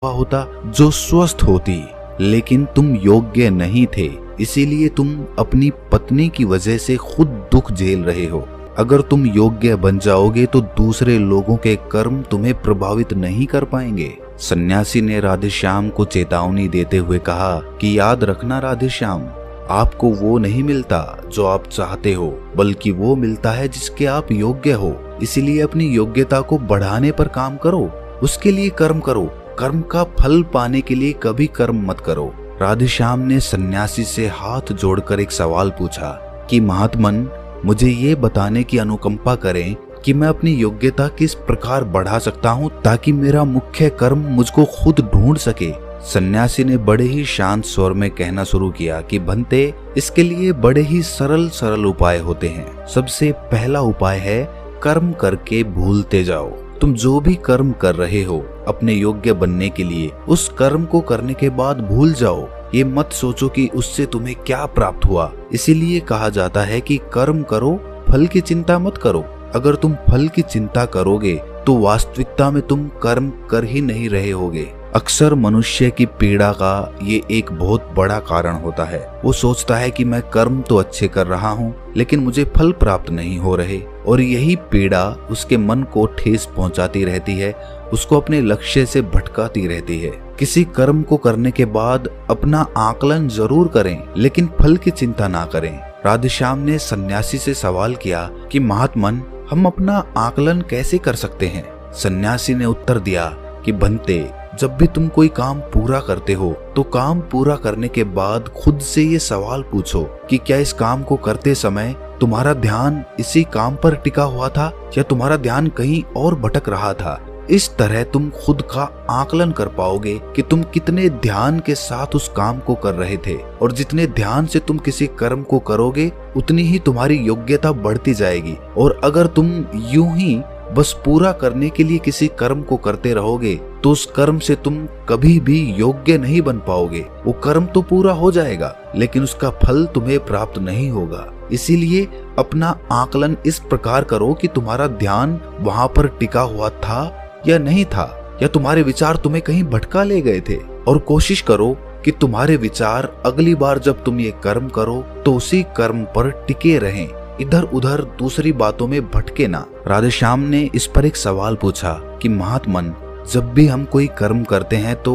होता जो स्वस्थ होती, लेकिन तुम योग्य नहीं थे, इसीलिए तुम अपनी पत्नी की वजह से खुद दुख झेल रहे हो। अगर तुम योग्य बन जाओगे तो दूसरे लोगों के कर्म तुम्हें प्रभावित नहीं कर पाएंगे। सन्यासी ने राधेश्याम को चेतावनी देते हुए कहा कि याद रखना राधेश्याम, आपको वो नहीं मिलता जो आप चाहते हो, बल्कि वो मिलता है जिसके आप योग्य हो। इसीलिए अपनी योग्यता को बढ़ाने पर काम करो, उसके लिए कर्म करो। कर्म का फल पाने के लिए कभी कर्म मत करो। राधेश्याम ने सन्यासी से हाथ जोड़कर एक सवाल पूछा कि महात्मन, मुझे ये बताने की अनुकंपा करें कि मैं अपनी योग्यता किस प्रकार बढ़ा सकता हूँ ताकि मेरा मुख्य कर्म मुझको खुद ढूंढ सके। सन्यासी ने बड़े ही शांत स्वर में कहना शुरू किया कि भंते, इसके लिए बड़े ही सरल उपाय होते हैं। सबसे पहला उपाय है कर्म करके भूलते जाओ। तुम जो भी कर्म कर रहे हो अपने योग्य बनने के लिए, उस कर्म को करने के बाद भूल जाओ। ये मत सोचो कि उससे तुम्हें क्या प्राप्त हुआ। इसीलिए कहा जाता है कि कर्म करो, फल की चिंता मत करो। अगर तुम फल की चिंता करोगे तो वास्तविकता में तुम कर्म कर ही नहीं रहे होगे। अक्सर मनुष्य की पीड़ा का ये एक बहुत बड़ा कारण होता है। वो सोचता है कि मैं कर्म तो अच्छे कर रहा हूँ, लेकिन मुझे फल प्राप्त नहीं हो रहे, और यही पीड़ा उसके मन को ठेस पहुंचाती रहती है, उसको अपने लक्ष्य से भटकाती रहती है। किसी कर्म को करने के बाद अपना आकलन जरूर करें, लेकिन फल की चिंता ना करें। राधेश्याम ने सन्यासी से सवाल किया कि महात्मन, हम अपना आकलन कैसे कर सकते हैं? सन्यासी ने उत्तर दिया कि भंते, जब भी तुम कोई काम पूरा करते हो तो काम पूरा करने के बाद खुद से ये सवाल पूछो कि क्या इस काम को करते समय तुम्हारा ध्यान इसी काम पर टिका हुआ था या तुम्हारा ध्यान कहीं और भटक रहा था। इस तरह तुम खुद का आकलन कर पाओगे कि तुम कितने ध्यान के साथ उस काम को कर रहे थे, और जितने ध्यान से तुम किसी कर्म को करोगे उतनी ही तुम्हारी योग्यता बढ़ती जाएगी। और अगर तुम यूं ही बस पूरा करने के लिए किसी कर्म को करते रहोगे तो उस कर्म से तुम कभी भी योग्य नहीं बन पाओगे। वो कर्म तो पूरा हो जाएगा, लेकिन उसका फल तुम्हें प्राप्त नहीं होगा। इसीलिए अपना आकलन इस प्रकार करो कि तुम्हारा ध्यान वहां पर टिका हुआ था या नहीं था, या तुम्हारे विचार तुम्हें कहीं भटका ले गए थे। और कोशिश करो कि तुम्हारे विचार अगली बार जब तुम ये कर्म करो तो उसी कर्म पर टिके रहें, इधर उधर दूसरी बातों में भटके ना। राधेश्याम ने इस पर एक सवाल पूछा कि महात्मन, जब भी हम कोई कर्म करते हैं तो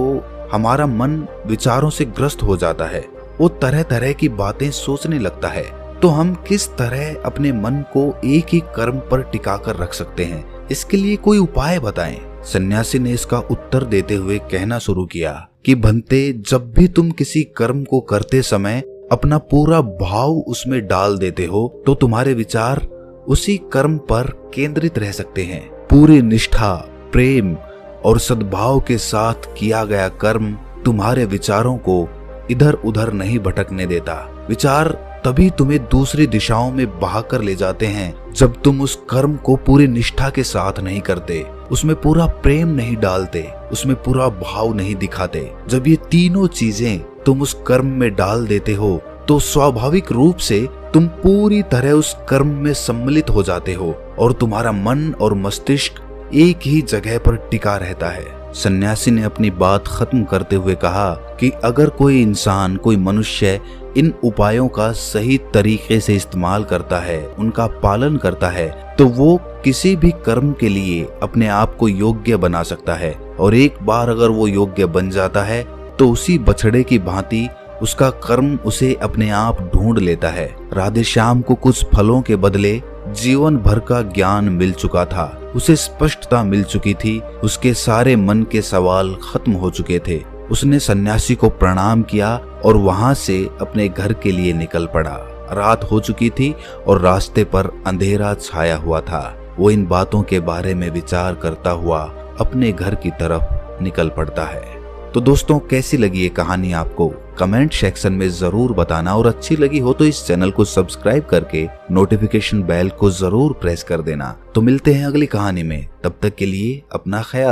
हमारा मन विचारों से ग्रस्त हो जाता है, वो तरह तरह की बातें सोचने लगता है, तो हम किस तरह अपने मन को एक ही कर्म पर टिका कर रख सकते हैं? इसके लिए कोई उपाय बताएं। सन्यासी ने इसका उत्तर देते हुए कहना शुरू किया कि भंते, जब भी तुम किसी कर्म को करते समय अपना पूरा भाव उसमें डाल देते हो तो तुम्हारे विचार उसी कर्म पर केंद्रित रह सकते हैं। पूरी निष्ठा, प्रेम और सद्भाव के साथ किया गया कर्म तुम्हारे विचारों को इधर उधर नहीं भटकने देता। विचार तभी तुम्हें दूसरी दिशाओं में बहाकर ले जाते हैं जब तुम उस कर्म को पूरी निष्ठा के साथ नहीं करते, उसमें पूरा प्रेम नहीं डालते, उसमें पूरा भाव नहीं दिखाते। जब ये तीनों चीजें तुम उस कर्म में डाल देते हो तो स्वाभाविक रूप से तुम पूरी तरह उस कर्म में सम्मिलित हो जाते हो और तुम्हारा मन और मस्तिष्क एक ही जगह पर टिका रहता है। सन्यासी ने अपनी बात खत्म करते हुए कहा कि अगर कोई इंसान, कोई मनुष्य इन उपायों का सही तरीके से इस्तेमाल करता है, उनका पालन करता है, तो वो किसी भी कर्म के लिए अपने आप को योग्य बना सकता है। और एक बार अगर वो योग्य बन जाता है तो उसी बछड़े की भांति उसका कर्म उसे अपने आप ढूंढ लेता है। राधेश्याम को कुछ फलों के बदले जीवन भर का ज्ञान मिल चुका था, उसे स्पष्टता मिल चुकी थी, उसके सारे मन के सवाल खत्म हो चुके थे। उसने सन्यासी को प्रणाम किया और वहां से अपने घर के लिए निकल पड़ा। रात हो चुकी थी और रास्ते पर अंधेरा छाया हुआ था। वो इन बातों के बारे में विचार करता हुआ अपने घर की तरफ निकल पड़ता है। तो दोस्तों, कैसी लगी ये कहानी आपको? कमेंट सेक्शन में जरूर बताना, और अच्छी लगी हो तो इस चैनल को सब्सक्राइब करके नोटिफिकेशन बेल को जरूर प्रेस कर देना। तो मिलते हैं अगली कहानी में, तब तक के लिए अपना ख्याल